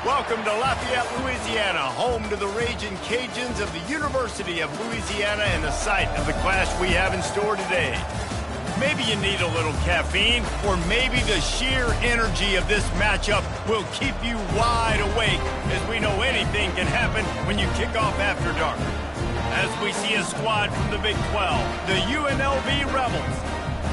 Welcome to Lafayette, Louisiana, home to the Raging Cajuns of the University of Louisiana and the site of the clash we have in store today. Maybe you need a little caffeine, or maybe the sheer energy of this matchup will keep you wide awake, as we know anything can happen when you kick off after dark. As we see a squad from the Big 12, the UNLV Rebels,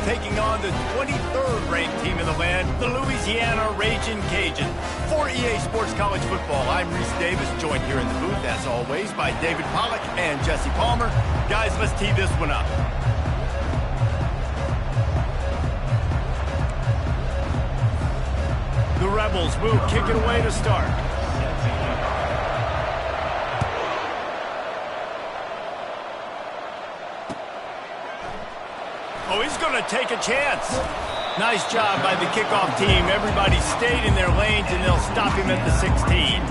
taking on the 23rd ranked team in the land, the Louisiana Raging Cajuns. For EA Sports College Football, I'm Reese Davis, joined here in the booth, as always, by David Pollack and Jesse Palmer. Guys, let's tee this one up. The Rebels will kick it away to start. Oh, he's going to take a chance. Nice job by the kickoff team. Everybody stayed in their lanes, and they'll stop him at the 16.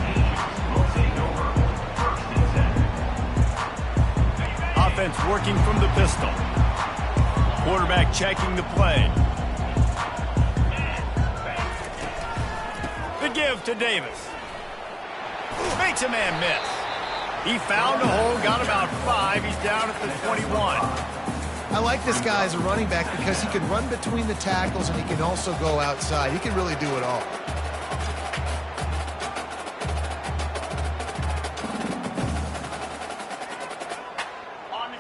Offense working from the pistol. Quarterback checking the play. The give to Davis. Makes a man miss. He found a hole, got about 5. He's down at the 21. I like this guy as a running back because he can run between the tackles and he can also go outside. He can really do it all.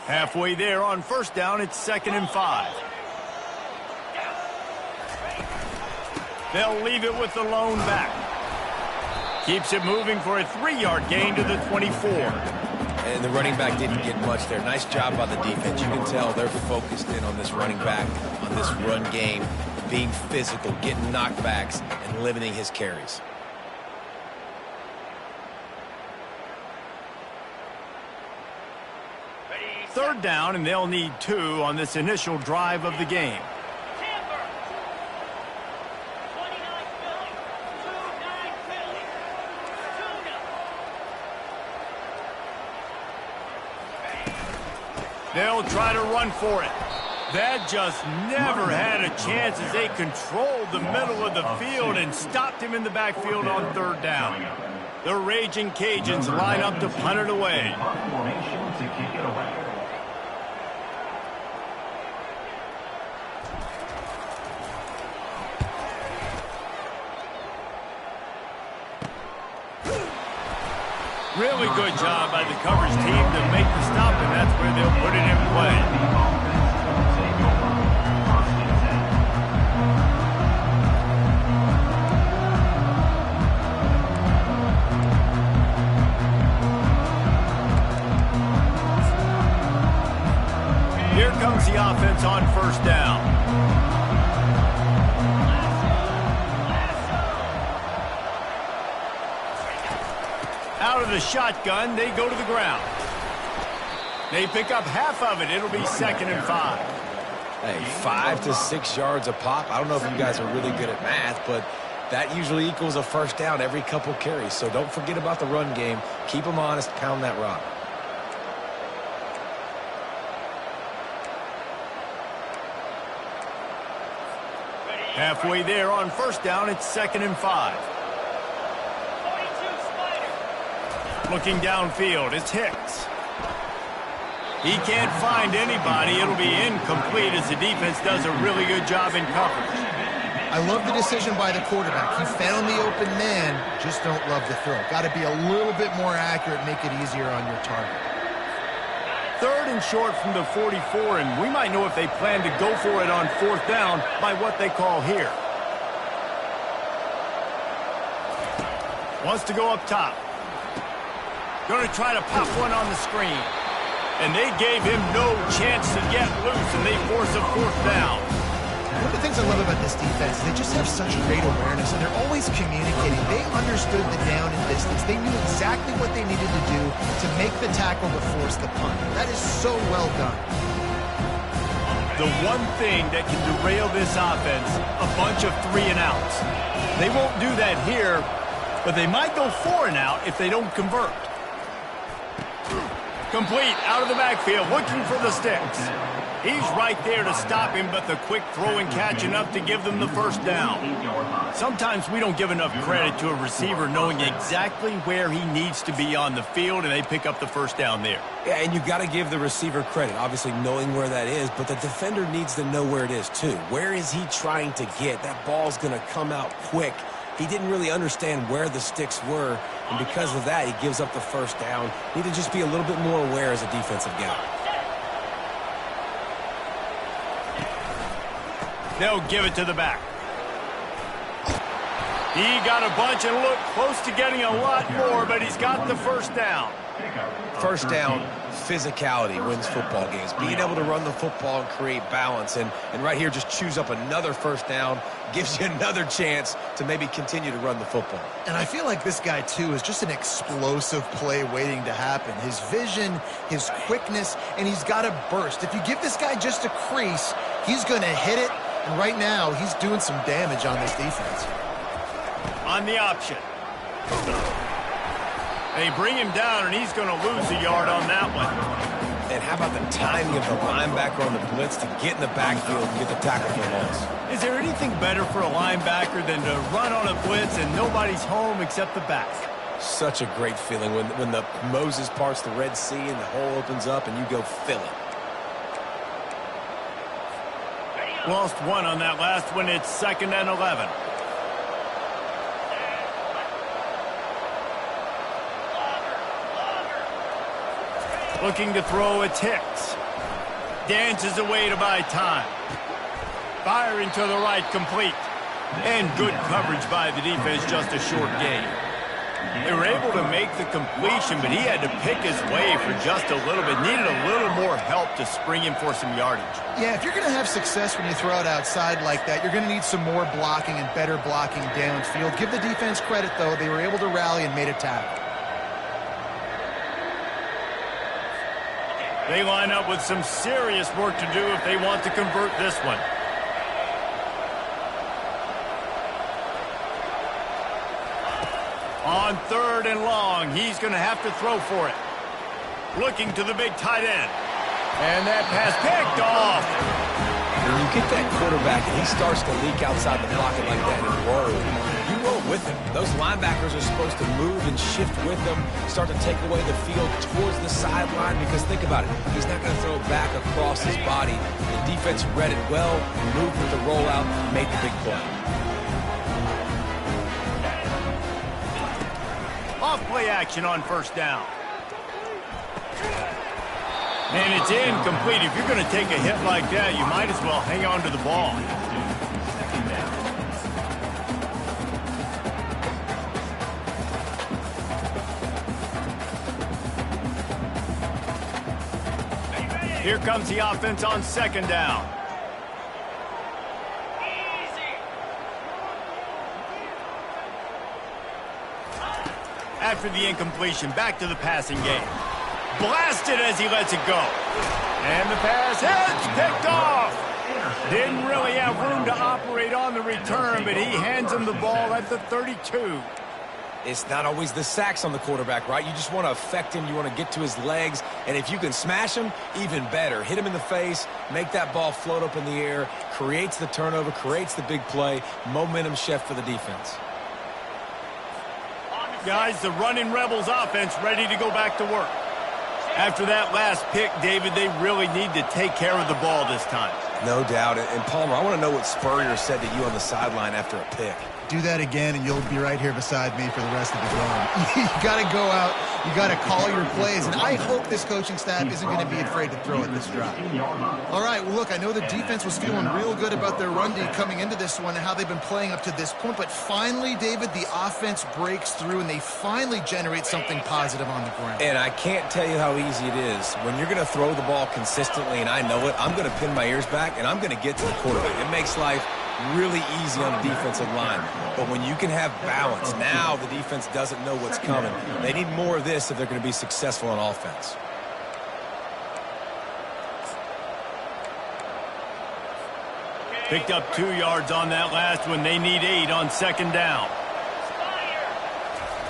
Halfway there on first down, it's 2nd and 5. They'll leave it with the lone back. Keeps it moving for a 3-yard gain to the 24. And the running back didn't get much there. Nice job by the defense. You can tell they're focused in on this running back, on this run game, being physical, getting knockbacks, and limiting his carries. Third down, and they'll need 2 on this initial drive of the game. They'll try to run for it. That just never had a chance as they controlled the middle of the field and stopped him in the backfield on 3rd down. The Raging Cajuns line up to punt it away. Really good job by the coverage team to make the stop, and that's where they'll put it in play. Here comes the offense on first down. Out of the shotgun, they go to the ground. They pick up half of it. It'll be 2nd and 5. Hey, 5 to 6 yards a pop. I don't know if you guys are really good at math, but that usually equals a first down every couple carries. So don't forget about the run game. Keep them honest. Pound that rock. Halfway there on first down, it's 2nd and 5. Looking downfield, it's Hicks. He can't find anybody. It'll be incomplete as the defense does a really good job in coverage. I love the decision by the quarterback. He found the open man, just don't love the throw. Got to be a little bit more accurate, make it easier on your target. 3rd and short from the 44, and we might know if they plan to go for it on 4th down by what they call here. Wants to go up top. Going to try to pop one on the screen. And they gave him no chance to get loose, and they force a 4th down. One of the things I love about this defense is they just have such great awareness, and they're always communicating. They understood the down and distance. They knew exactly what they needed to do to make the tackle to force the punt. That is so well done. The one thing that can derail this offense, a bunch of 3 and outs. They won't do that here, but they might go 4 and out if they don't convert. Complete out of the backfield, looking for the sticks. He's right there to stop him, but the quick throw and catch enough to give them the first down. Sometimes we don't give enough credit to a receiver knowing exactly where he needs to be on the field, and they pick up the first down there. Yeah, and you got to give the receiver credit, obviously knowing where that is, but the defender needs to know where it is too. Where is he trying to get? That ball's going to come out quick. He didn't really understand where the sticks were, and because of that, he gives up the first down. Need to just be a little bit more aware as a defensive guy. They'll give it to the back. He got a bunch and looked close to getting a lot more, but he's got the first down. First down, physicality wins football games. Being able to run the football and create balance. And right here, just choose up another first down, gives you another chance to maybe continue to run the football. And I feel like this guy, too, is just an explosive play waiting to happen. His vision, his quickness, and he's got a burst. If you give this guy just a crease, he's going to hit it. And right now, he's doing some damage on this defense. On the option. They bring him down, and he's going to lose a yard on that one. And how about the timing of the linebacker on the blitz to get in the backfield and get the tackle for loss? Is there anything better for a linebacker than to run on a blitz and nobody's home except the back? Such a great feeling when the Moses parts the Red Sea and the hole opens up and you go fill it. Lost one on that last one. It's 2nd and 11. Looking to throw, it's Hicks. Dances away to buy time. Firing to the right, complete. And good coverage by the defense, just a short gain. They were able to make the completion, but he had to pick his way for just a little bit. Needed a little more help to spring him for some yardage. Yeah, if you're going to have success when you throw it outside like that, you're going to need some more blocking and better blocking downfield. Give the defense credit, though. They were able to rally and made a tackle. They line up with some serious work to do if they want to convert this one. On 3rd and long, he's going to have to throw for it. Looking to the big tight end. And that pass picked off. When you get that quarterback and he starts to leak outside the pocket like that and roll, you roll with him. Those linebackers are supposed to move and shift with him, start to take away the field towards the sideline, because think about it, he's not going to throw it back across his body. The defense read it well, moved with the rollout, made the big play. Off play action on 1st down. And it's incomplete. If you're going to take a hit like that, you might as well hang on to the ball. Here comes the offense on 2nd down. After the incompletion, back to the passing game. Blasted as he lets it go. And the pass hits, picked off. Didn't really have room to operate on the return, but he hands him the ball at the 32. It's not always the sacks on the quarterback, right? You just want to affect him. You want to get to his legs. And if you can smash him, even better. Hit him in the face, make that ball float up in the air, creates the turnover, creates the big play, momentum shift for the defense. Guys, the running Rebels offense ready to go back to work. After that last pick, David, they really need to take care of the ball this time. No doubt. And Palmer, I want to know what Spurrier said to you on the sideline after a pick. Do that again, and you'll be right here beside me for the rest of the game. You got to go out. You got to call your plays. And I hope this coaching staff isn't going to be afraid to throw at this drive. All right, well, look, I know the defense was feeling real good about their run D coming into this one and how they've been playing up to this point. But finally, David, the offense breaks through, and they finally generate something positive on the ground. And I can't tell you how easy it is. When you're going to throw the ball consistently, and I know it, I'm going to pin my ears back, and I'm going to get to the quarterback. It makes life really easy on the defensive line. But when you can have balance, now the defense doesn't know what's coming. They need more of this if they're going to be successful on offense. Picked up 2 yards on that last one. They need 8 on 2nd down.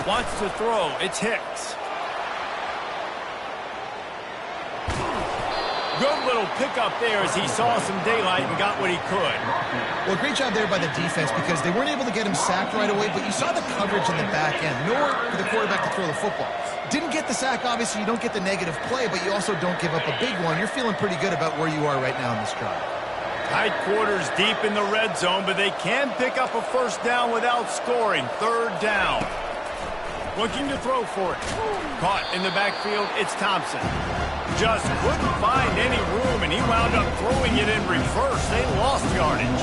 Wants to throw. It's Hicks. Good little pickup there as he saw some daylight and got what he could. Well, great job there by the defense because they weren't able to get him sacked right away, but you saw the coverage in the back end. Nowhere for the quarterback to throw the football. Didn't get the sack, obviously. You don't get the negative play, but you also don't give up a big one. You're feeling pretty good about where you are right now in this drive. Tight quarters deep in the red zone, but they can pick up a first down without scoring. Third down. Looking to throw for it. Caught in the backfield, it's Thompson. Just couldn't find any room, and he wound up throwing it in reverse. They lost yardage.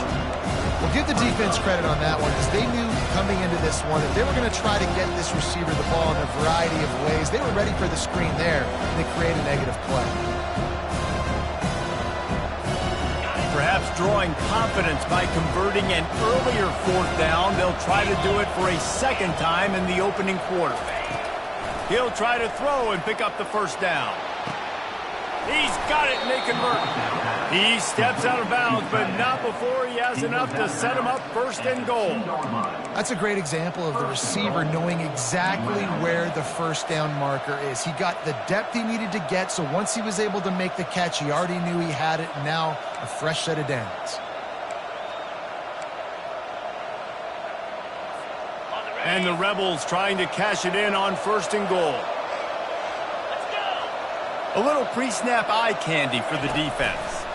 Well, give the defense credit on that one because they knew coming into this one that they were going to try to get this receiver the ball in a variety of ways. They were ready for the screen there, and they create a negative play. Perhaps drawing confidence by converting an earlier fourth down. They'll try to do it for a second time in the opening quarter. He'll try to throw and pick up the first down. He's got it, and they convert. He steps out of bounds, but not before he has enough to set him up first and goal. That's a great example of the receiver knowing exactly where the first down marker is. He got the depth he needed to get, so once he was able to make the catch, he already knew he had it. Now a fresh set of downs. And the Rebels trying to cash it in on first and goal. A little pre-snap eye candy for the defense.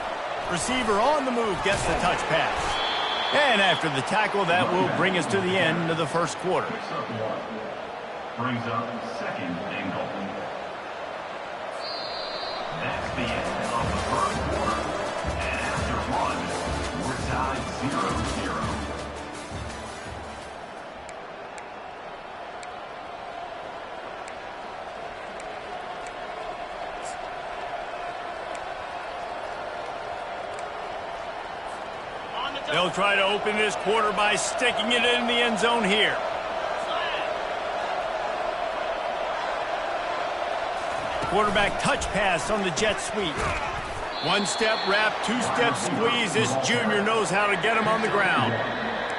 Receiver on the move gets the touch pass. And after the tackle, that will bring us to the end of the first quarter. Brings up second and goal. That's the end of the first quarter. And after one, we're tied 0-0. They'll try to open this quarter by sticking it in the end zone here. Quarterback touch pass on the jet sweep. One step wrap, two step squeeze. This junior knows how to get him on the ground.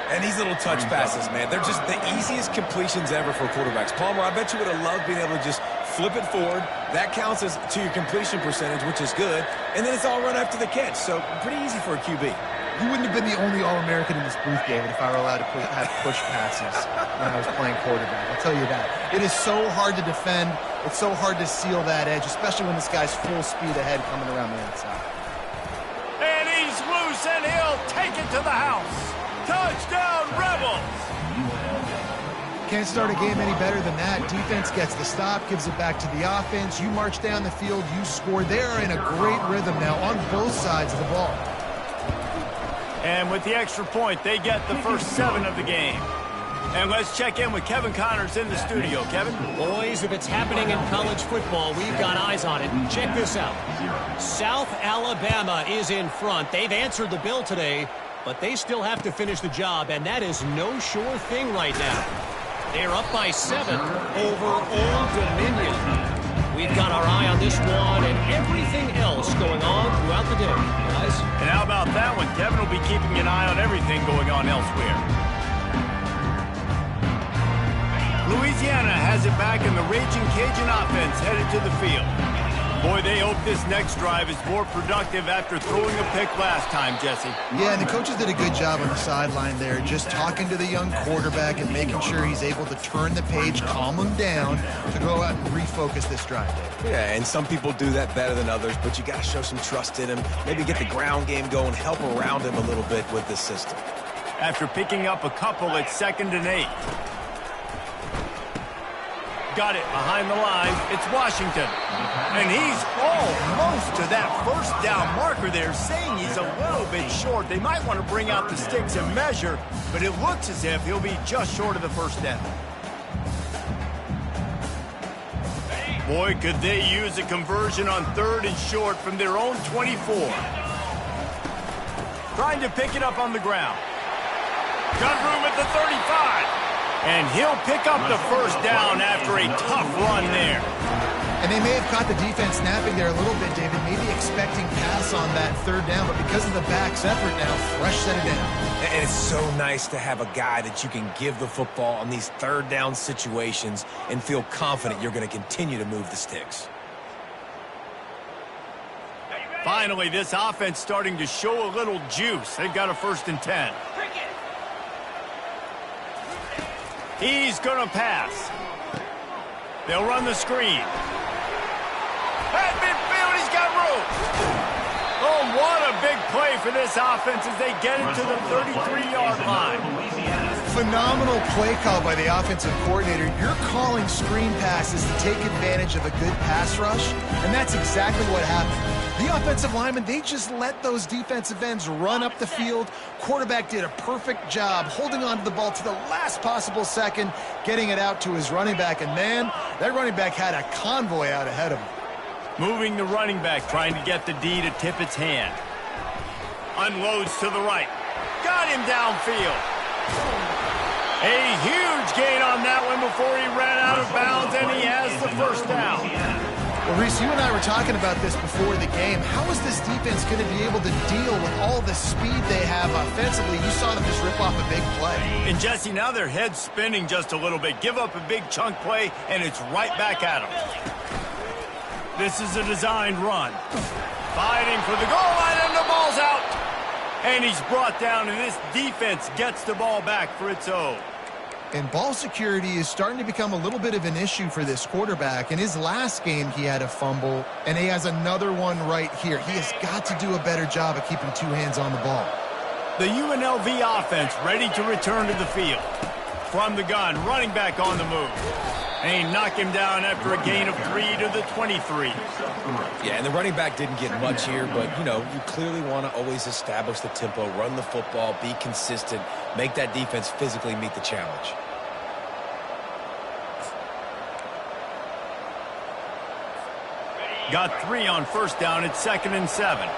And these little touch passes, man, they're just the easiest completions ever for quarterbacks. Palmer, I bet you would have loved being able to just flip it forward. That counts as to your completion percentage, which is good. And then it's all run after the catch. So pretty easy for a QB. You wouldn't have been the only All-American in this booth, David, if I were allowed to have push passes when I was playing quarterback. I'll tell you that. It is so hard to defend. It's so hard to seal that edge, especially when this guy's full speed ahead coming around the outside. And he's loose, and he'll take it to the house. Touchdown, Rebels! Can't start a game any better than that. Defense gets the stop, gives it back to the offense. You march down the field, you score. They're in a great rhythm now on both sides of the ball. And with the extra point, they get the first 7 of the game. And let's check in with Kevin Connors in the studio. Kevin? Boys, if it's happening in college football, we've got eyes on it. Check this out. South Alabama is in front. They've answered the bell today, but they still have to finish the job, and that is no sure thing right now. They're up by 7 over Old Dominion. We've got our eye on this one and everything else going on throughout the day, guys. And how about that one? Kevin will be keeping an eye on everything going on elsewhere. Louisiana has it back, and the Raging Cajun offense headed to the field. Boy, they hope this next drive is more productive after throwing a pick last time, Jesse. Yeah, and the coaches did a good job on the sideline there, just talking to the young quarterback and making sure he's able to turn the page, calm him down, to go out and refocus this drive. Yeah, and some people do that better than others, but you got to show some trust in him. Maybe get the ground game going, help around him a little bit with this system. After picking up a couple at 2nd and 8. Got it behind the line. It's Washington. And he's almost to that first down marker there, saying he's a little bit short. They might want to bring out the sticks and measure, but it looks as if he'll be just short of the first down. Boy, could they use a conversion on 3rd and short from their own 24. Trying to pick it up on the ground. Got room at the 35. And he'll pick up the first down after a tough run there. And they may have caught the defense snapping there a little bit, David, maybe expecting pass on that 3rd down, but because of the back's effort now, fresh set it down. And it's so nice to have a guy that you can give the football on these 3rd down situations and feel confident you're going to continue to move the sticks. Finally, this offense starting to show a little juice. They've got a 1st and 10. He's going to pass. They'll run the screen. At midfield, he's got room. Oh, what a big play for this offense as they get it to the 33-yard line. Phenomenal play call by the offensive coordinator. You're calling screen passes to take advantage of a good pass rush, and that's exactly what happened. The offensive linemen, they just let those defensive ends run up the field. Quarterback did a perfect job holding on to the ball to the last possible second, getting it out to his running back, and man, that running back had a convoy out ahead of him. Moving the running back, trying to get the D to tip its hand. Unloads to the right. Got him downfield. A huge gain on that one before he ran out of bounds, and he has the 1st down. Well, Reese, you and I were talking about this before the game. How is this defense going to be able to deal with all the speed they have offensively? You saw them just rip off a big play. And Jesse, now their head's spinning just a little bit. Give up a big chunk play, and it's right back at them. This is a designed run. Fighting for the goal line, and the ball's out. And he's brought down, and this defense gets the ball back for its own. And ball security is starting to become a little bit of an issue for this quarterback. In his last game, he had a fumble, and he has another one right here. He has got to do a better job of keeping 2 hands on the ball. The UNLV offense ready to return to the field. From the gun, running back on the move. And he knocked him down after a gain of 3 to the 23. Yeah, and the running back didn't get much here, but, you know, you clearly want to always establish the tempo, run the football, be consistent, make that defense physically meet the challenge. Got 3 on 1st down. It's 2nd and 7.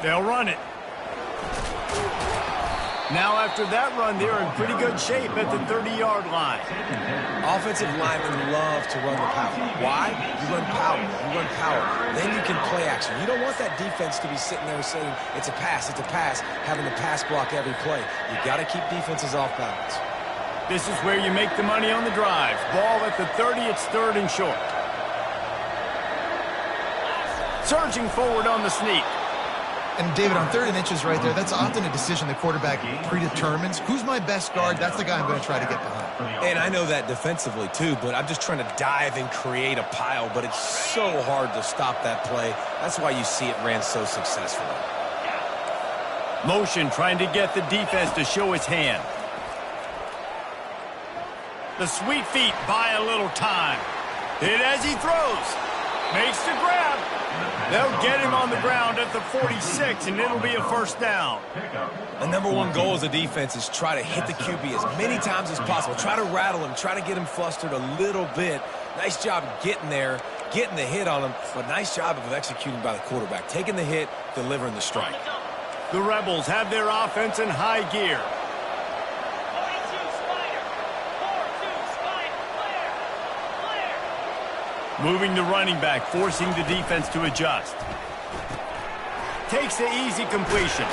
They'll run it. Now after that run, they're in pretty good shape at the 30-yard line. Offensive linemen love to run the power. Why? You run power. You run power. Then you can play action. You don't want that defense to be sitting there saying, it's a pass, having to pass block every play. You got to keep defenses off balance. This is where you make the money on the drive. Ball at the 30, it's 3rd and short. Surging forward on the sneak. And, David, on 3rd and inches right there, that's often a decision the quarterback predetermines. Who's my best guard? That's the guy I'm going to try to get behind. And I know that defensively, too, but I'm just trying to dive and create a pile, but it's so hard to stop that play. That's why you see it ran so successfully. Motion trying to get the defense to show its hand. The sweet feet buy a little time. Hit as he throws. Makes the grab. They'll get him on the ground at the 46, and it'll be a 1st down. The number 1 goal as a defense is try to hit the QB as many times as possible. Try to rattle him. Try to get him flustered a little bit. Nice job getting there, getting the hit on him, but nice job of executing by the quarterback. Taking the hit, delivering the strike. The Rebels have their offense in high gear. Moving the running back, forcing the defense to adjust. Takes the easy completion.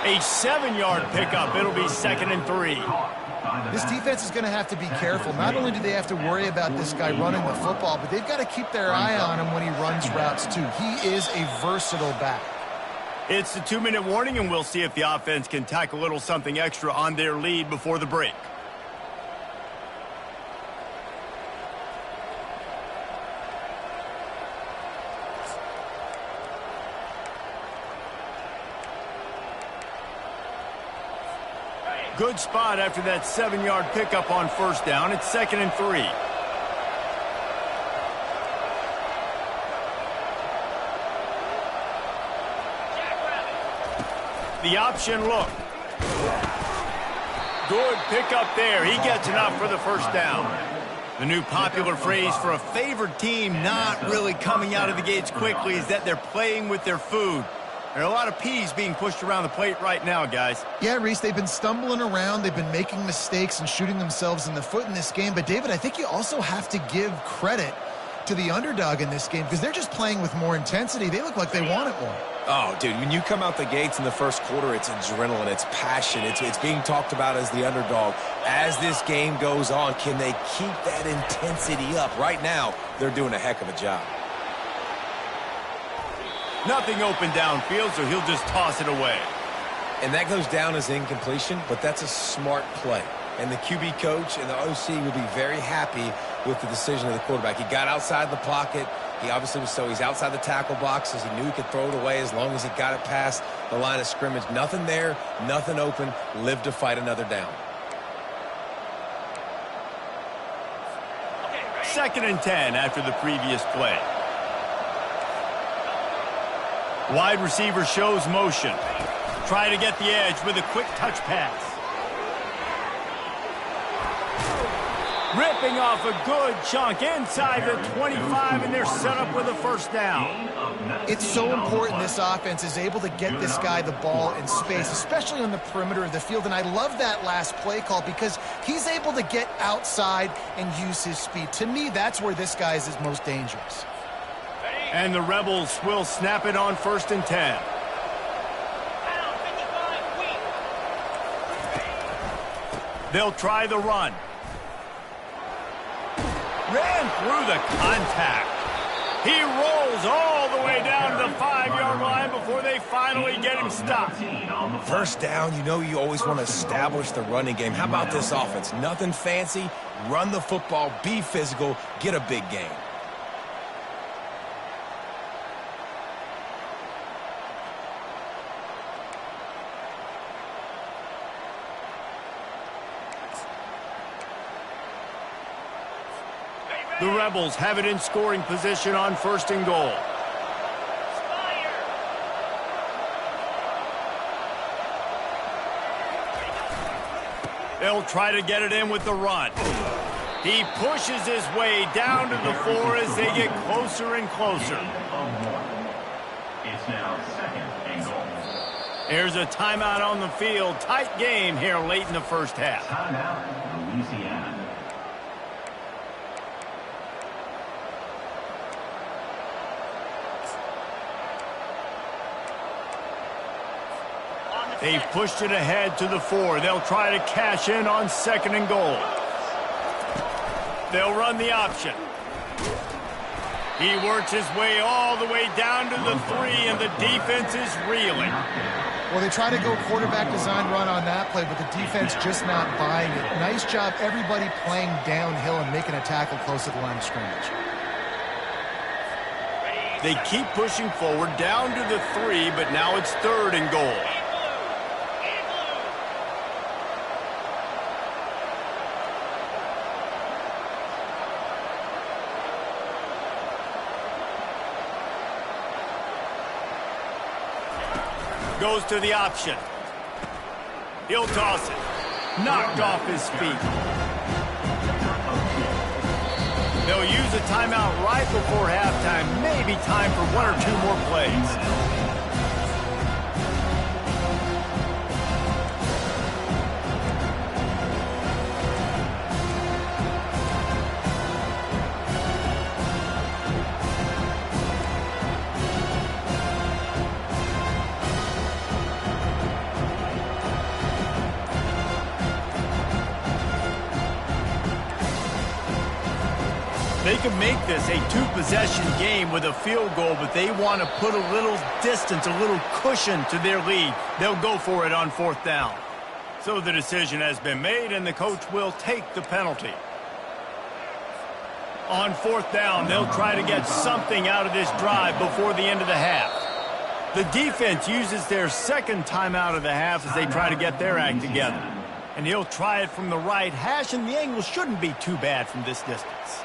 A 7-yard pickup. It'll be 2nd and 3. This defense is going to have to be careful. Not only do they have to worry about this guy running the football, but they've got to keep their eye on him when he runs routes, too. He is a versatile back. It's the 2-minute warning, and we'll see if the offense can tack a little something extra on their lead before the break. Good spot after that 7-yard pickup on 1st down. It's 2nd and 3. The option look. Good pickup there. He gets enough for the 1st down. The new popular phrase for a favored team not really coming out of the gates quickly is that they're playing with their food. There are a lot of peas being pushed around the plate right now, guys. Yeah, Reese, they've been stumbling around. They've been making mistakes and shooting themselves in the foot in this game. But, David, I think you also have to give credit to the underdog in this game because they're just playing with more intensity. They look like they want it more. Oh, dude, when you come out the gates in the first quarter, it's adrenaline, it's passion, it's being talked about as the underdog. As this game goes on, can they keep that intensity up? Right now, they're doing a heck of a job. Nothing open downfield, so he'll just toss it away. And that goes down as incompletion, but that's a smart play. And the QB coach and the OC will be very happy with the decision of the quarterback. He got outside the pocket. He obviously was he's outside the tackle boxes. He knew he could throw it away as long as he got it past the line of scrimmage. Nothing there, nothing open. Live to fight another down. 2nd and 10 after the previous play. Wide receiver shows motion. Try to get the edge with a quick touch pass. Ripping off a good chunk inside the 25, and they're set up with a first down. It's so important this offense is able to get this guy the ball in space, especially on the perimeter of the field. And I love that last play call because he's able to get outside and use his speed. To me, that's where this guy is his most dangerous. And the Rebels will snap it on 1st and 10. They'll try the run. Ran through the contact. He rolls all the way down to the 5-yard line before they finally get him stopped. First down, you know you always want to establish the running game. How about this offense? Nothing fancy. Run the football, be physical, get a big gain. The Rebels have it in scoring position on 1st and goal. They'll try to get it in with the run. He pushes his way down to the 4 as they get closer and closer. It's now 2nd and goal. There's a timeout on the field. Tight game here late in the first half. Timeout, Louisiana. They've pushed it ahead to the 4. They'll try to cash in on 2nd and goal. They'll run the option. He works his way all the way down to the 3, and the defense is reeling. Well, they try to go quarterback design run on that play, but the defense just not buying it. Nice job, everybody playing downhill and making a tackle close to the line of scrimmage. They keep pushing forward down to the 3, but now it's 3rd and goal. Goes to the option. He'll toss it. Knocked off his feet. They'll use a timeout right before halftime. Maybe time for 1 or 2 more plays. They can make this a 2-possession game with a field goal, but they want to put a little distance, a little cushion to their lead. They'll go for it on 4th down. So the decision has been made, and the coach will take the penalty. On 4th down, they'll try to get something out of this drive before the end of the half. The defense uses their 2nd timeout of the half as they try to get their act together. And he'll try it from the right hash, and the angle shouldn't be too bad from this distance.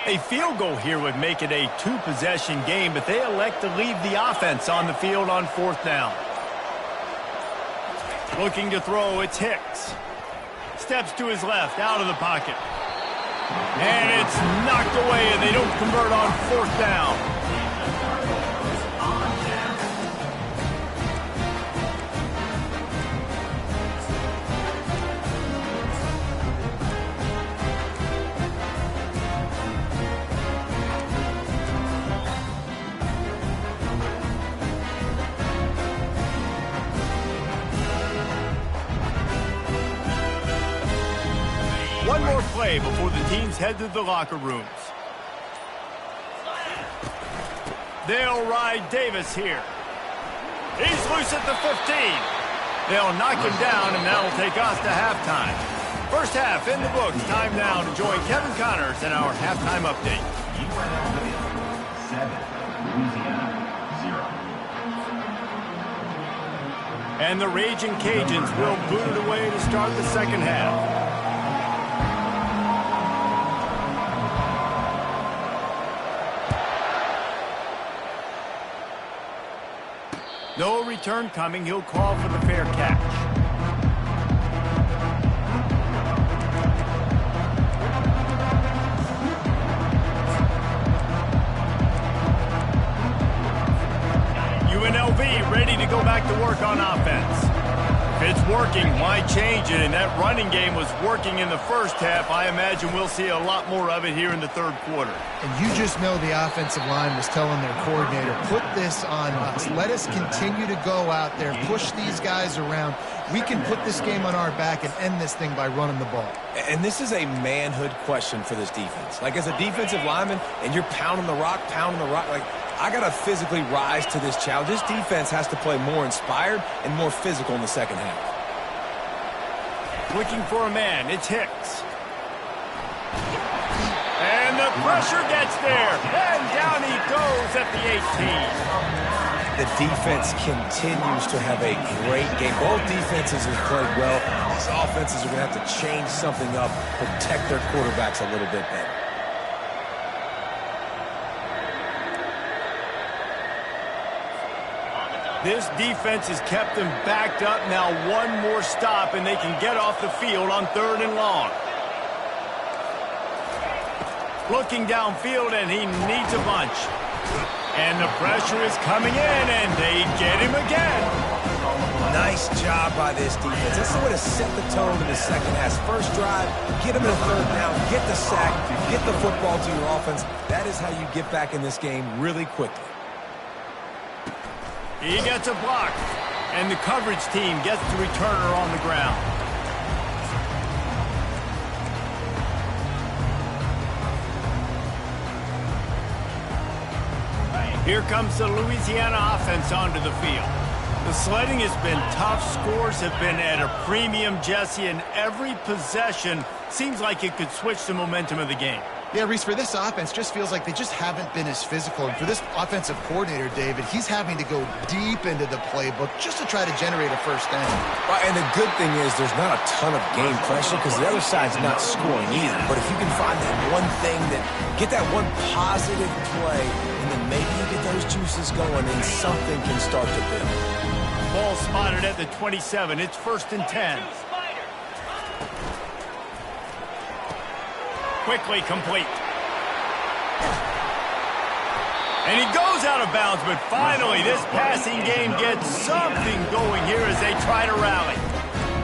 A field goal here would make it a 2-possession game, but they elect to leave the offense on the field on 4th down. Looking to throw, it's Hicks. Steps to his left, out of the pocket. And it's knocked away, and they don't convert on 4th down. underway before the teams head to the locker rooms. They'll ride Davis here. He's loose at the 15. They'll knock him down, and that'll take us to halftime. First half in the books. Time now to join Kevin Connors in our halftime update. UNLV 7, Louisiana 0. And the Raging Cajuns will boot it away to start the second half. No return coming. He'll call for the fair catch. UNLV ready to go back to work on offense. If it's working, why change it? And that running game was working in the first half. I imagine we'll see a lot more of it here in the third quarter. And you just know the offensive line was telling their coordinator, put this on us. Let us continue to go out there, push these guys around. We can put this game on our back and end this thing by running the ball. And this is a manhood question for this defense. Like, as a defensive lineman, and you're pounding the rock, like, I got to physically rise to this challenge. This defense has to play more inspired and more physical in the second half. Looking for a man. It's Hicks. And the pressure gets there. And down he goes at the 18. The defense continues to have a great game. Both defenses have played well. These offenses are going to have to change something up, protect their quarterbacks a little bit better. This defense has kept them backed up. Now one more stop, and they can get off the field on 3rd and long. Looking downfield, and he needs a bunch. And the pressure is coming in, and they get him again. Nice job by this defense. That's the way to set the tone in the second half. First drive, get them in a 3rd down, get the sack, get the football to your offense. That is how you get back in this game really quickly. He gets a block, and the coverage team gets the returner on the ground. Here comes the Louisiana offense onto the field. The sledding has been tough. Scores have been at a premium, Jesse, and every possession seems like it could switch the momentum of the game. Yeah, Reese, for this offense, just feels like they just haven't been as physical. And for this offensive coordinator, David, he's having to go deep into the playbook just to try to generate a first down. Right, and the good thing is there's not a ton of game pressure because the other side's not scoring either. But if you can find that one thing, get that one positive play, and then maybe you get those juices going and something can start to build. Ball spotted at the 27. It's 1st and 10. Quickly complete. And he goes out of bounds, but finally this passing game gets something going here as they try to rally.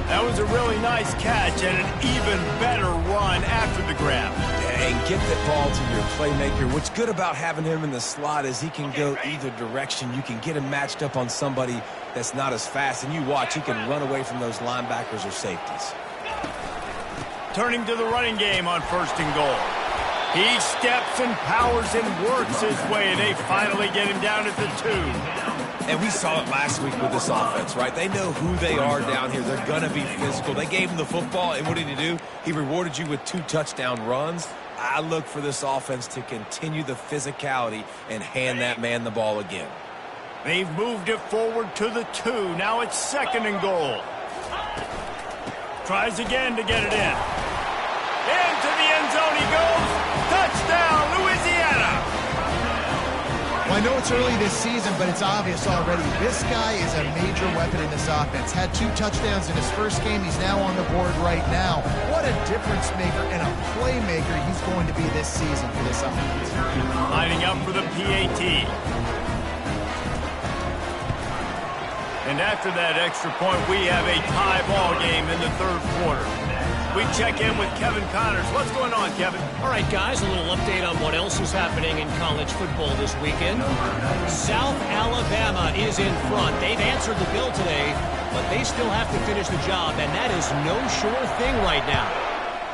That was a really nice catch and an even better run after the grab. And get the ball to your playmaker. What's good about having him in the slot is he can go either direction. You can get him matched up on somebody that's not as fast, and you watch, he can run away from those linebackers or safeties. Turning to the running game on 1st and goal. He steps and powers and works his way. They finally get him down at the 2. And we saw it last week with this offense, right? They know who they are down here. They're going to be physical. They gave him the football, and what did he do? He rewarded you with 2 touchdown runs. I look for this offense to continue the physicality and hand that man the ball again. They've moved it forward to the 2. Now it's 2nd and goal. Tries again to get it in. Into the end zone he goes. Touchdown, Louisiana. Well, I know it's early this season, but it's obvious already. This guy is a major weapon in this offense. Had 2 touchdowns in his first game. He's now on the board right now. What a difference maker and a playmaker he's going to be this season for this offense. Lining up for the PAT. And after that extra point, we have a tie ball game in the 3rd quarter. We check in with Kevin Connors. What's going on, Kevin? All right, guys, a little update on what else is happening in college football this weekend. South Alabama is in front. They've answered the bill today, but they still have to finish the job, and that is no sure thing right now.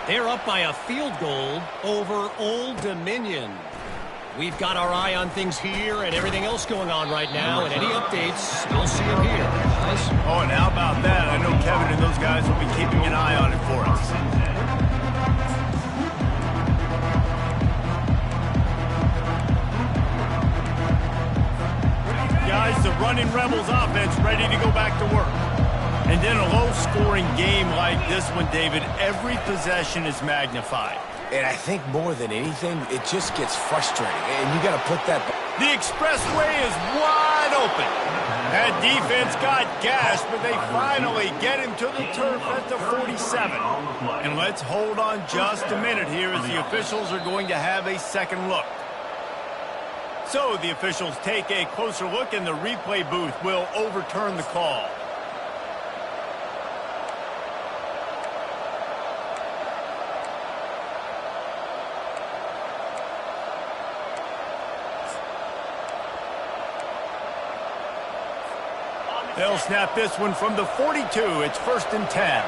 They're up by a field goal over Old Dominion. We've got our eye on things here and everything else going on right now, and any updates, you'll see them here. Guys? Oh, and how about that? I know Kevin and those guys will be keeping an eye on it for us. Guys, the running Rebels offense ready to go back to work. And in a low-scoring game like this one, David, every possession is magnified. And I think more than anything, it just gets frustrating. And you got to put that... The expressway is wide open. That defense got gashed, but they finally get him to the turf at the 47. And let's hold on just a minute here as the officials are going to have a second look. So the officials take a closer look, and the replay booth will overturn the call. They'll snap this one from the 42. It's 1st and 10.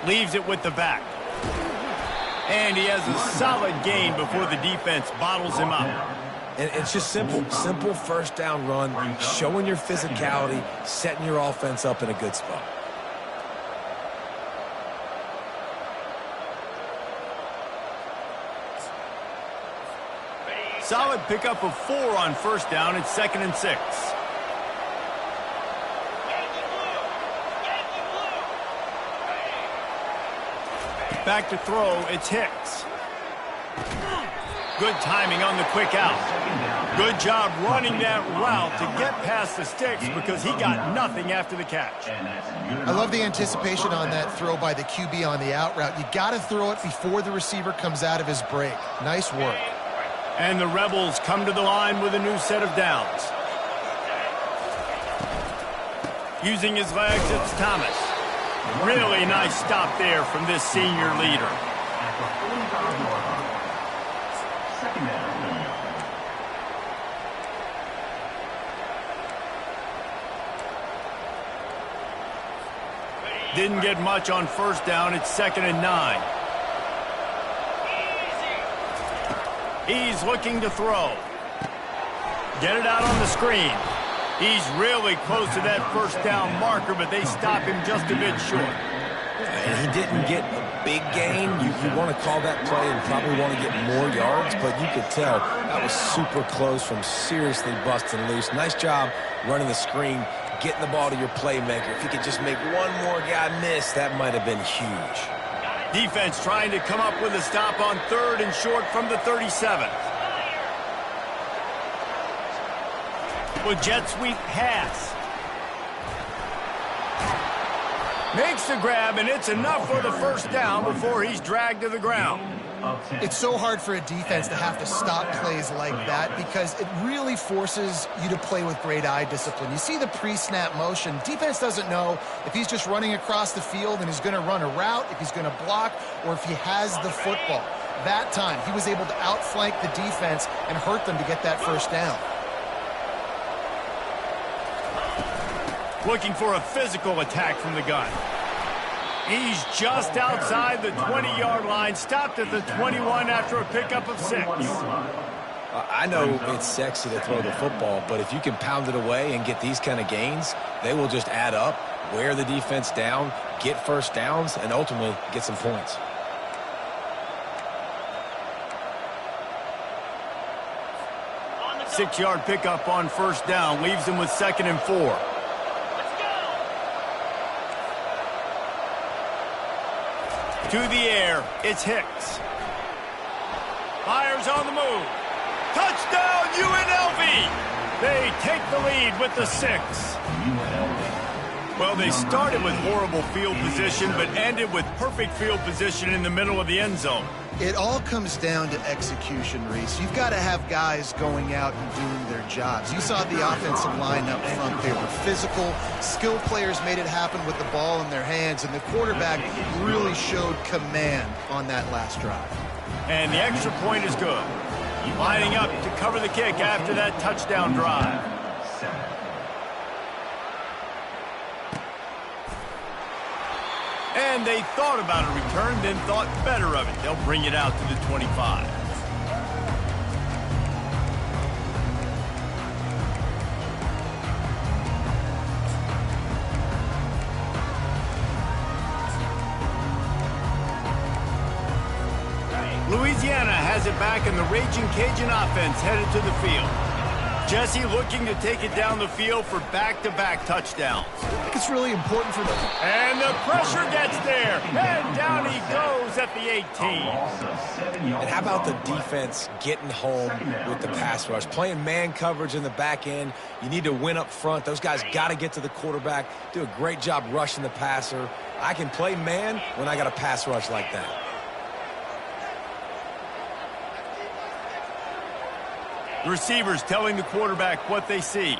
Leaves it with the back. And he has a solid gain before the defense bottles him up. And it's just simple. Simple first down run, showing your physicality, setting your offense up in a good spot. Solid pickup of 4 on 1st down. It's 2nd and 6. Back to throw, it's Hicks. Good timing on the quick out. Good job running that route to get past the sticks because he got nothing after the catch. I love the anticipation on that throw by the QB on the out route. You got to throw it before the receiver comes out of his break. Nice work. And the Rebels come to the line with a new set of downs. Using his legs, it's Thomas. Really nice stop there from this senior leader. Didn't get much on 1st down. It's 2nd and 9. He's looking to throw. Get it out on the screen. He's really close to that 1st down marker, but they stop him just a bit short. And he didn't get a big gain. You want to call that play and probably want to get more yards, but you could tell that was super close from seriously busting loose. Nice job running the screen, getting the ball to your playmaker. If he could just make one more guy miss, that might have been huge. Defense trying to come up with a stop on 3rd and short from the 37. With jet sweep pass. Makes the grab, and it's enough for the 1st down before he's dragged to the ground. It's so hard for a defense to have to stop plays like that because it really forces you to play with great eye discipline. You see the pre-snap motion. Defense doesn't know if he's just running across the field and he's going to run a route, if he's going to block, or if he has the football. That time, he was able to outflank the defense and hurt them to get that 1st down. Looking for a physical attack from the gun. He's just outside the 20-yard line, stopped at the 21 after a pickup of 6. I know it's sexy to throw the football, but if you can pound it away and get these kind of gains, they will just add up, wear the defense down, get 1st downs, and ultimately get some points. Six-yard pickup on 1st down, leaves him with 2nd and 4. To the air, it's Hicks. Fires on the move. Touchdown, UNLV! They take the lead with the 6. Well, they started with horrible field position, but ended with perfect field position in the middle of the end zone. It all comes down to execution, Reese. You've got to have guys going out and doing their jobs. You saw the offensive line up front. They were physical. Skilled players made it happen with the ball in their hands, and the quarterback really showed command on that last drive. And the extra point is good. Lining up to cover the kick after that touchdown drive. And they thought about a return, then thought better of it. They'll bring it out to the 25. Louisiana has it back, and the Raging Cajun offense headed to the field. Jesse looking to take it down the field for back-to-back touchdowns. I think it's really important for them. And the pressure gets there, and down he goes at the 18. And how about the defense getting home with the pass rush? Playing man coverage in the back end. You need to win up front. Those guys got to get to the quarterback, do a great job rushing the passer. I can play man when I got a pass rush like that. The receivers telling the quarterback what they see.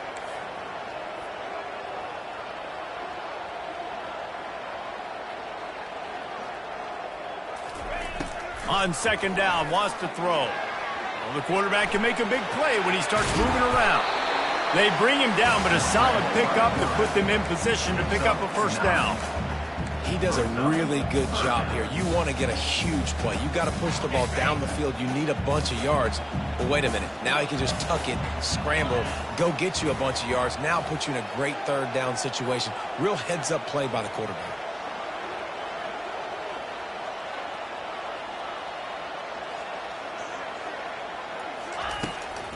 On second down, wants to throw. Well, the quarterback can make a big play when he starts moving around. They bring him down, but a solid pickup to put them in position to pick up a first down. He does a really good job here. You want to get a huge play. You got to push the ball down the field. You need a bunch of yards. But wait a minute. Now he can just tuck it, scramble, go get you a bunch of yards. Now put you in a great third down situation. Real heads-up play by the quarterback.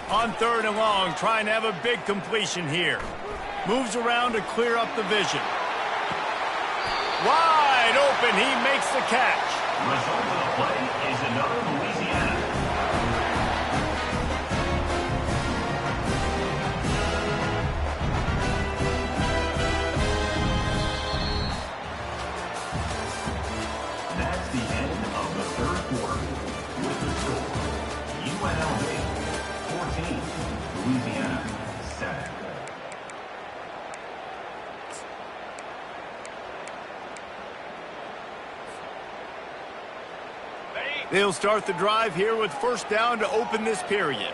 On third and long, trying to have a big completion here. Moves around to clear up the vision. Wide open, he makes the catch. Result of the play is another Louisiana. That's the end of the third quarter. With the score, UNLV 14, Louisiana 7. They'll start the drive here with first down to open this period.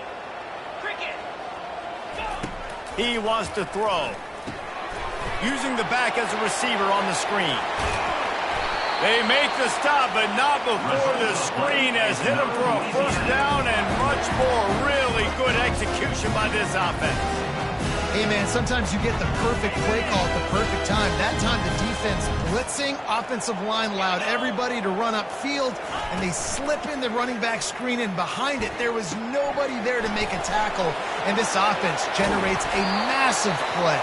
He wants to throw. Using the back as a receiver on the screen. They make the stop, but not before the screen has hit them for a first down and much more. Really good execution by this offense. Hey, man, sometimes you get the perfect play call at the perfect time. That time the defense blitzing, offensive line allowed everybody to run upfield, and they slip in the running back screen, and behind it there was nobody there to make a tackle, and this offense generates a massive play.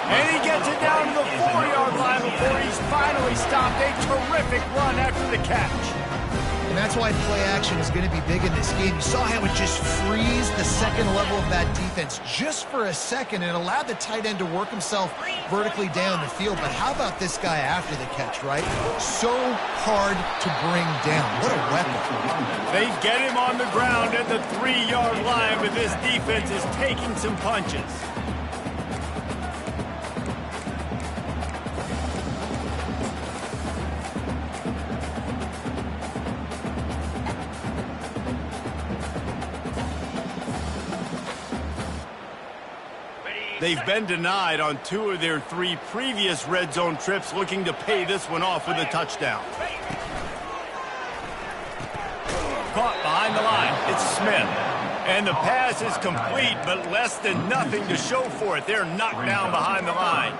And he gets it down to the 4-yard line before he's finally stopped. A terrific run after the catch. And that's why play action is going to be big in this game. You saw how it just frees the second level of that defense just for a second and allowed the tight end to work himself vertically down the field. But how about this guy after the catch, right? So hard to bring down. What a weapon. They get him on the ground at the 3-yard line, but this defense is taking some punches. They've been denied on 2 of their 3 previous red zone trips, looking to pay this one off with a touchdown. Caught behind the line. It's Smith. And the pass is complete, but less than nothing to show for it. They're knocked down behind the line.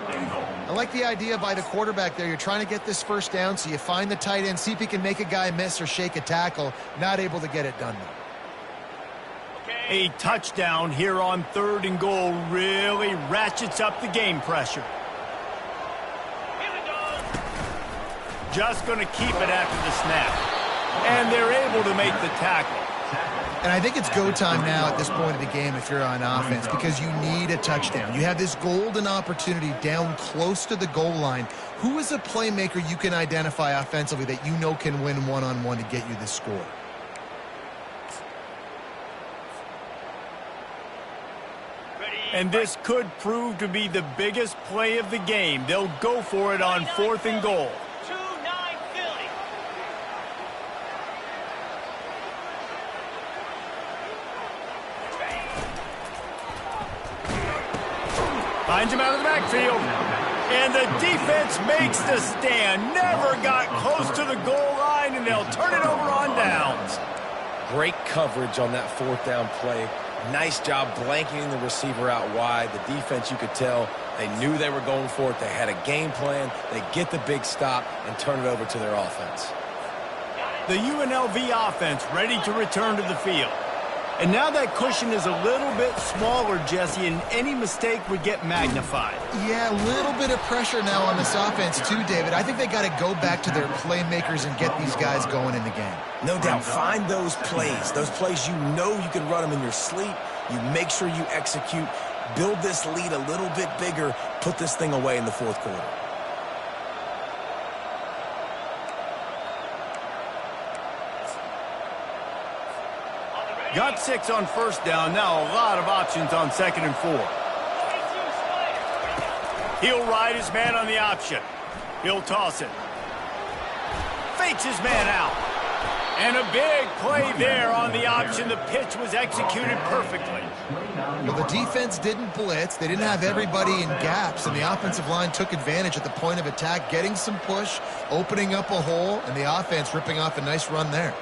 I like the idea by the quarterback there. You're trying to get this first down, so you find the tight end, see if he can make a guy miss or shake a tackle. Not able to get it done, though. A touchdown here on 3rd and goal really ratchets up the game pressure. Just going to keep it after the snap. And they're able to make the tackle. And I think it's go time now at this point of the game if you're on offense, because you need a touchdown. You have this golden opportunity down close to the goal line. Who is a playmaker you can identify offensively that you know can win one-on-one to get you the score? And this could prove to be the biggest play of the game. They'll go for it on 4th and goal. Finds him out of the backfield. And the defense makes the stand. Never got close to the goal line, and they'll turn it over on downs. Great coverage on that fourth down play. Nice job blanketing the receiver out wide. The defense, you could tell, they knew they were going for it. They had a game plan. They get the big stop and turn it over to their offense. The UNLV offense ready to return to the field. And now that cushion is a little bit smaller, Jesse, and any mistake would get magnified. Yeah, a little bit of pressure now on this offense too, David. I think they got to go back to their playmakers and get these guys going in the game. No doubt. Find those plays you know you can run them in your sleep. You make sure you execute. Build this lead a little bit bigger. Put this thing away in the fourth quarter. Got 6 on first down. Now a lot of options on 2nd and 4. He'll ride his man on the option. He'll toss it. Fakes his man out. And a big play there on the option. The pitch was executed perfectly. Well, the defense didn't blitz. They didn't have everybody in gaps, and the offensive line took advantage at the point of attack, getting some push, opening up a hole, and the offense ripping off a nice run there.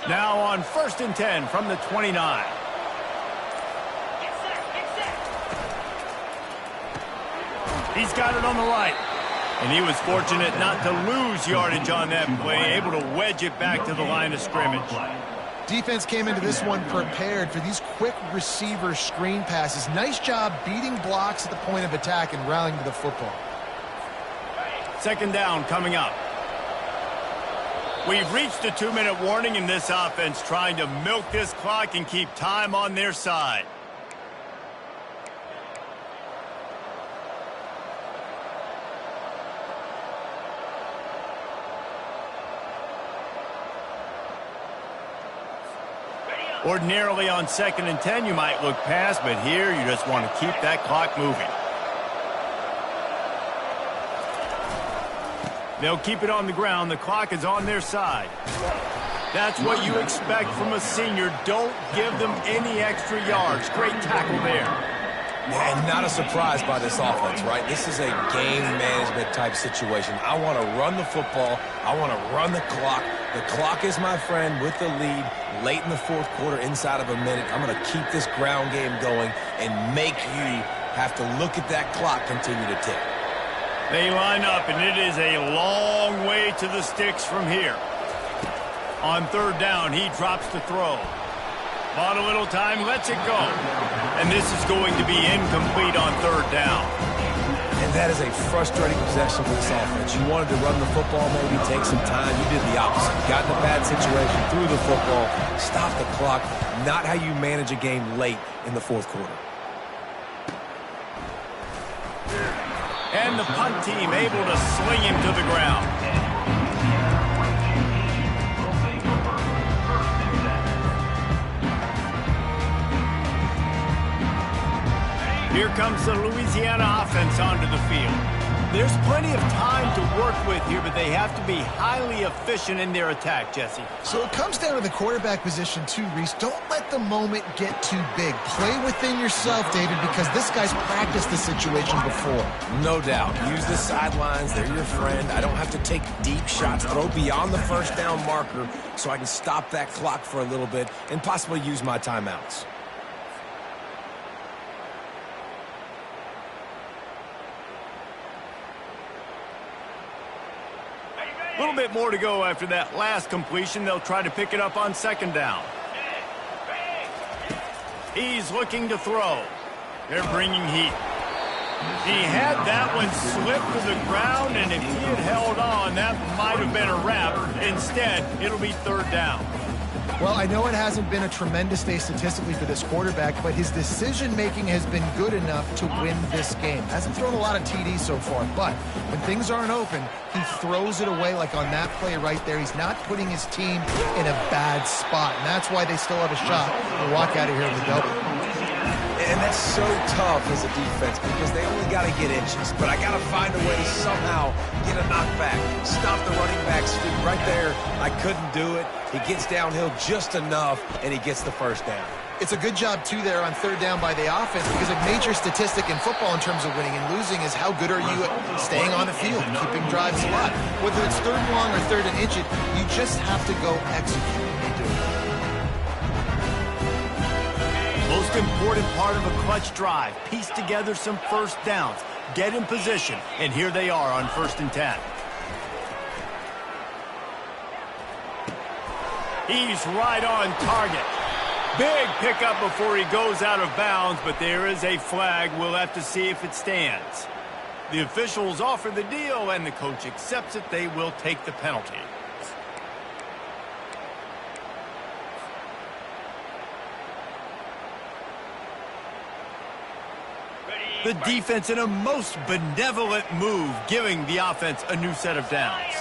Now on 1st and 10 from the 29. He's got it on the right. And he was fortunate not to lose yardage on that play, able to wedge it back to the line of scrimmage. Defense came into this one prepared for these quick receiver screen passes. Nice job beating blocks at the point of attack and rallying to the football. 2nd down coming up. We've reached the 2-minute warning in this offense, trying to milk this clock and keep time on their side. Ordinarily on 2nd and 10, you might look past, but here you just want to keep that clock moving. They'll keep it on the ground. The clock is on their side. That's what you expect from a senior. Don't give them any extra yards. Great tackle there. And not a surprise by this offense, right? This is a game management type situation. I want to run the football. I want to run the clock. The clock is my friend with the lead late in the fourth quarter, inside of a minute. I'm going to keep this ground game going and make you have to look at that clock continue to tick. They line up, and it is a long way to the sticks from here. On 3rd down, he drops to throw. Bought a little time, lets it go. And this is going to be incomplete on 3rd down. And that is a frustrating possession for this offense. You wanted to run the football, maybe take some time. You did the opposite. Got in a bad situation, threw the football, stopped the clock. Not how you manage a game late in the fourth quarter. And the punt team able to sling him to the ground. Here comes the Louisiana offense onto the field. There's plenty of time to work with here, but they have to be highly efficient in their attack, Jesse. So it comes down to the quarterback position too, Reese. Don't let the moment get too big. Play within yourself, David, because this guy's practiced the situation before. No doubt. Use the sidelines. They're your friend. I don't have to take deep shots. Throw beyond the 1st down marker so I can stop that clock for a little bit and possibly use my timeouts. A little bit more to go after that last completion. They'll try to pick it up on 2nd down. He's looking to throw. They're bringing heat. He had that one slip to the ground, and if he had held on, that might have been a wrap. Instead, it'll be 3rd down. Well, I know it hasn't been a tremendous day statistically for this quarterback, but his decision-making has been good enough to win this game. Hasn't thrown a lot of TDs so far, but when things aren't open, he throws it away like on that play right there. He's not putting his team in a bad spot, and that's why they still have a shot to walk out of here with a double. And that's so tough as a defense because they only got to get inches. But I got to find a way to somehow get a knockback, stop the running back's feet. Right there, I couldn't do it. He gets downhill just enough, and he gets the first down. It's a good job, too, there on third down by the offense because a major statistic in football in terms of winning and losing is how good are you at staying on the field, keeping drives alive. Whether it's third and long or third and inch, you just have to go execute. They do it. Most important part of a clutch drive, piece together some first downs, get in position, and here they are on 1st and 10. He's right on target. Big pickup before he goes out of bounds, but there is a flag. We'll have to see if it stands. The officials offer the deal, and the coach accepts it. They will take the penalty. The defense in a most benevolent move, giving the offense a new set of downs.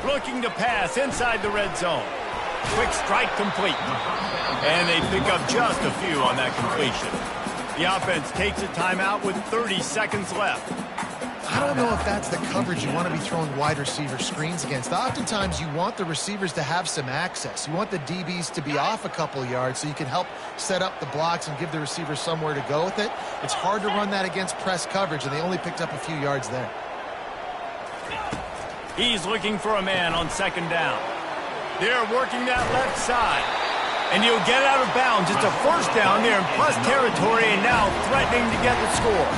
Looking to pass inside the red zone. Quick strike complete. And they pick up just a few on that completion. The offense takes a timeout with 30 seconds left. I don't know if that's the coverage you want to be throwing wide receiver screens against. Oftentimes, you want the receivers to have some access. You want the DBs to be off a couple yards so you can help set up the blocks and give the receivers somewhere to go with it. It's hard to run that against press coverage, and they only picked up a few yards there. He's looking for a man on 2nd down. They're working that left side. And he'll get out of bounds. It's a first down there in plus territory, and now threatening to get the score.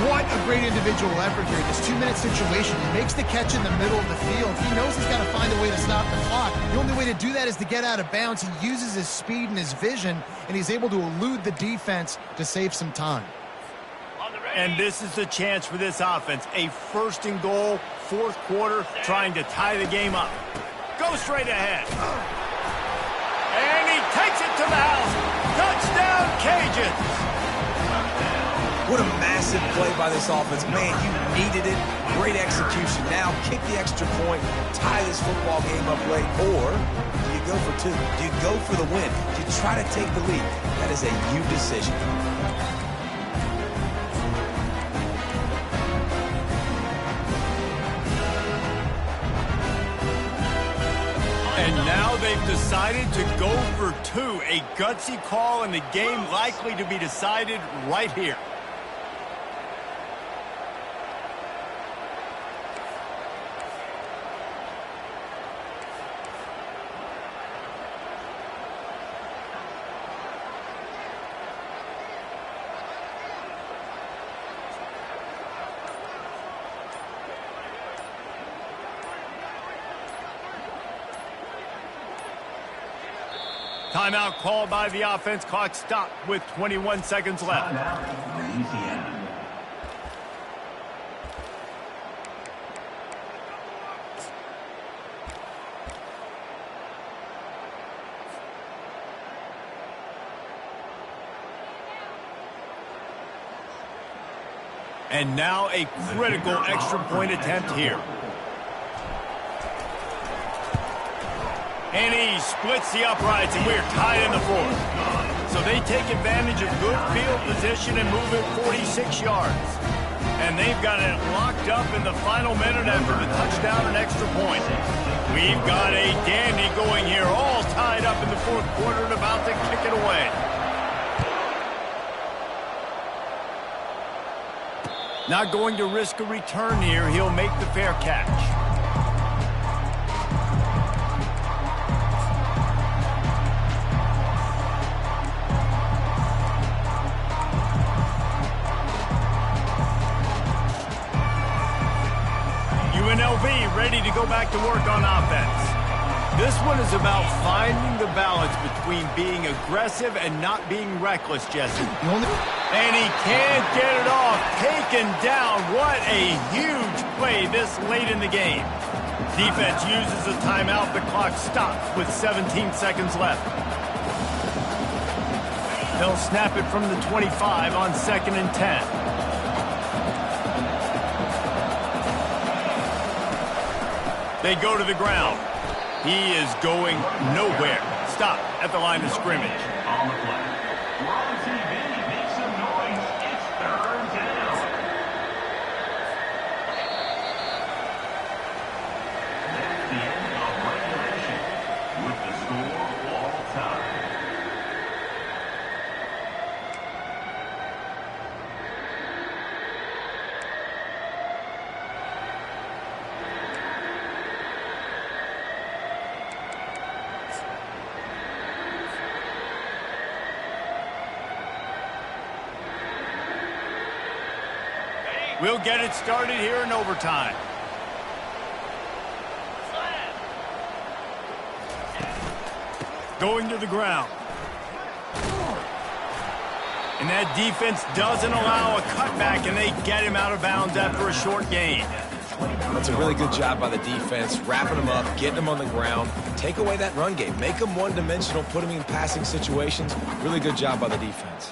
What a great individual effort here. This 2-minute situation. He makes the catch in the middle of the field. He knows he's got to find a way to stop the clock. The only way to do that is to get out of bounds. He uses his speed and his vision, and he's able to elude the defense to save some time. And this is the chance for this offense. A 1st and goal, 4th quarter, trying to tie the game up. Go straight ahead. And he takes it to the house. Touchdown, Cajuns. What a massive play by this offense. Man, you needed it. Great execution. Now kick the extra point, tie this football game up late, or do you go for 2? Do you go for the win? Do you try to take the lead? That is a you decision. And now they've decided to go for 2. A gutsy call, and the game likely to be decided right here. Timeout called by the offense. Clock stopped with 21 seconds left. Louisiana. And now a critical extra point attempt here. And he splits the uprights, and we're tied in the 4th. So they take advantage of good field position and move it 46 yards. And they've got it locked up in the final minute after the touchdown and extra point. We've got a dandy going here, all tied up in the 4th quarter and about to kick it away. Not going to risk a return here. He'll make the fair catch. UNLV ready to go back to work on offense. This one is about finding the balance between being aggressive and not being reckless, Jesse. And he can't get it off. Taken down. What a huge play this late in the game. Defense uses a timeout. The clock stops with 17 seconds left. They'll snap it from the 25 on 2nd and 10. They go to the ground. He is going nowhere. Stop at the line of scrimmage. On the play. We're on TV. We'll get it started here in overtime. Going to the ground. And that defense doesn't allow a cutback, and they get him out of bounds after a short gain. That's a really good job by the defense, wrapping them up, getting them on the ground, take away that run game, make them one-dimensional, put them in passing situations. Really good job by the defense.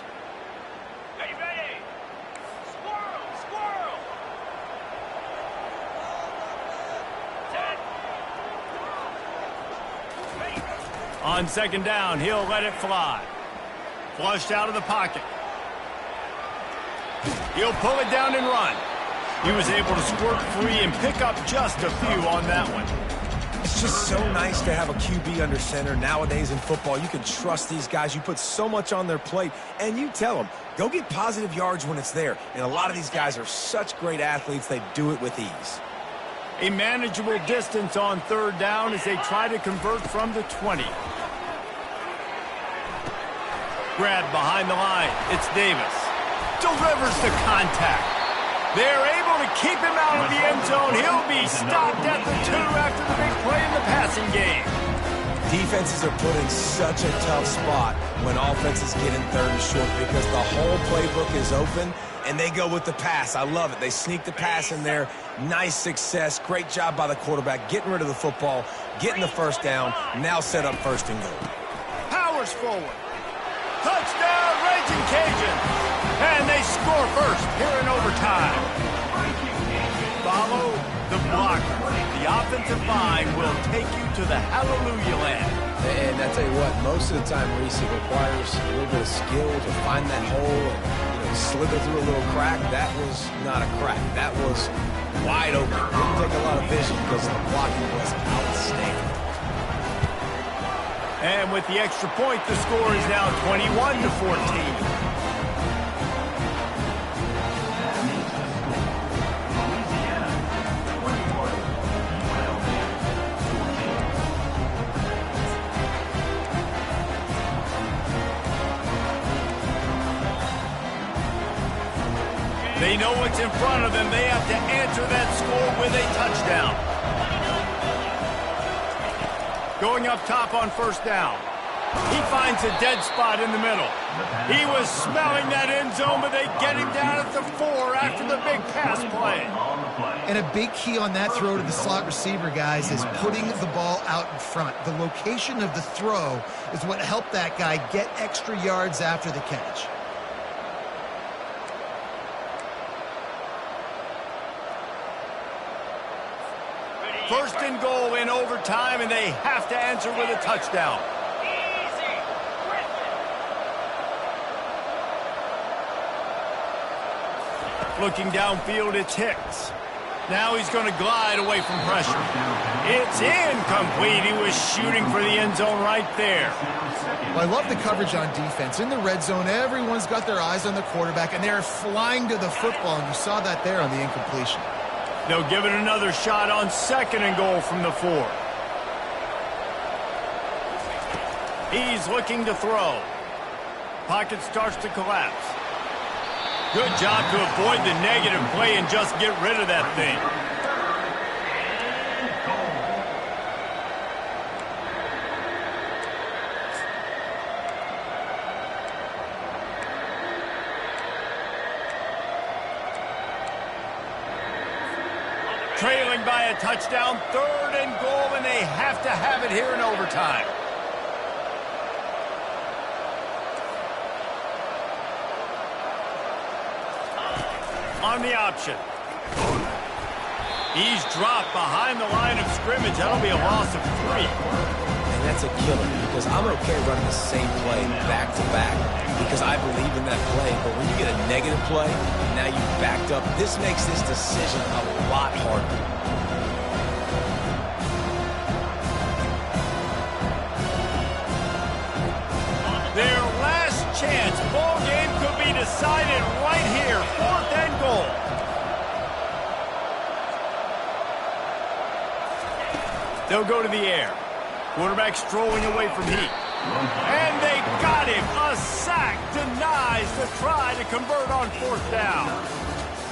On second down, he'll let it fly. Flushed out of the pocket. He'll pull it down and run. He was able to squirt free and pick up just a few on that one. It's just so nice to have a QB under center. Nowadays in football, you can trust these guys. You put so much on their plate, and you tell them, go get positive yards when it's there. And a lot of these guys are such great athletes, they do it with ease. A manageable distance on third down as they try to convert from the 20. Grab behind the line. It's Davis. Delivers the contact. They're able to keep him out of the end zone. He'll be stopped at the 2 after the big play in the passing game. Defenses are put in such a tough spot when offenses get in third and short because the whole playbook is open and they go with the pass. I love it. They sneak the pass in there. Nice success. Great job by the quarterback getting rid of the football, getting the first down, now set up first and goal. Powers forward. Touchdown, Raging Cajuns. And they score first here in overtime. Follow the blocker. The offensive line will take you to the hallelujah land. And I tell you what, most of the time, Reese, it requires a little bit of skill to find that hole and slither through a little crack. That was not a crack. That was wide open. Didn't take a lot of vision because the blocking was outstanding. And with the extra point, the score is now 21-14. They know what's in front of them. They have to answer that score with a touchdown. Going up top on first down. He finds a dead spot in the middle. He was smelling that end zone, but they get him down at the 4 after the big pass play. And a big key on that throw to the slot receiver, guys, is putting the ball out in front. The location of the throw is what helped that guy get extra yards after the catch. First and goal in overtime, and they have to answer with a touchdown. Looking downfield, it's Hicks. Now he's going to glide away from pressure. It's incomplete. He was shooting for the end zone right there. Well, I love the coverage on defense. In the red zone, everyone's got their eyes on the quarterback, and they're flying to the football, and you saw that there on the incompletion. They'll give it another shot on second and goal from the 4. He's looking to throw. Pocket starts to collapse. Good job to avoid the negative play and just get rid of that thing. Trailing by a touchdown, third and goal, and they have to have it here in overtime. On the option. He's dropped behind the line of scrimmage. That'll be a loss of 3. And that's a killer because I'm okay running the same play back to back because I believe in that play. But when you get a negative play, now you've backed up. This makes this decision a lot harder. Their last chance. Ball game could be decided right here. 4th and goal. They'll go to the air. Quarterback strolling away from heat. And they got him. A sack denies the try to convert on 4th down.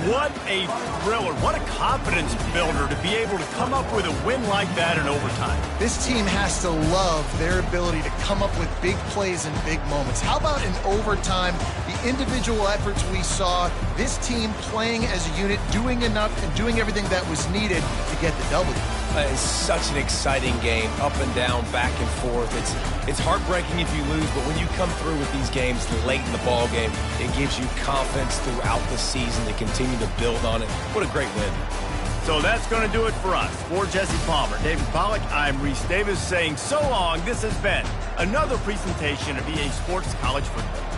What a thriller. What a confidence builder to be able to come up with a win like that in overtime. This team has to love their ability to come up with big plays and big moments. How about in overtime, the individual efforts we saw, this team playing as a unit, doing enough and doing everything that was needed to get the W. It's such an exciting game, up and down, back and forth. It's heartbreaking if you lose, but when you come through with these games late in the ball game, it gives you confidence throughout the season to continue to build on it. What a great win. So that's going to do it for us. For Jesse Palmer, David Pollack, I'm Reese Davis saying so long. This has been another presentation of EA Sports College Football.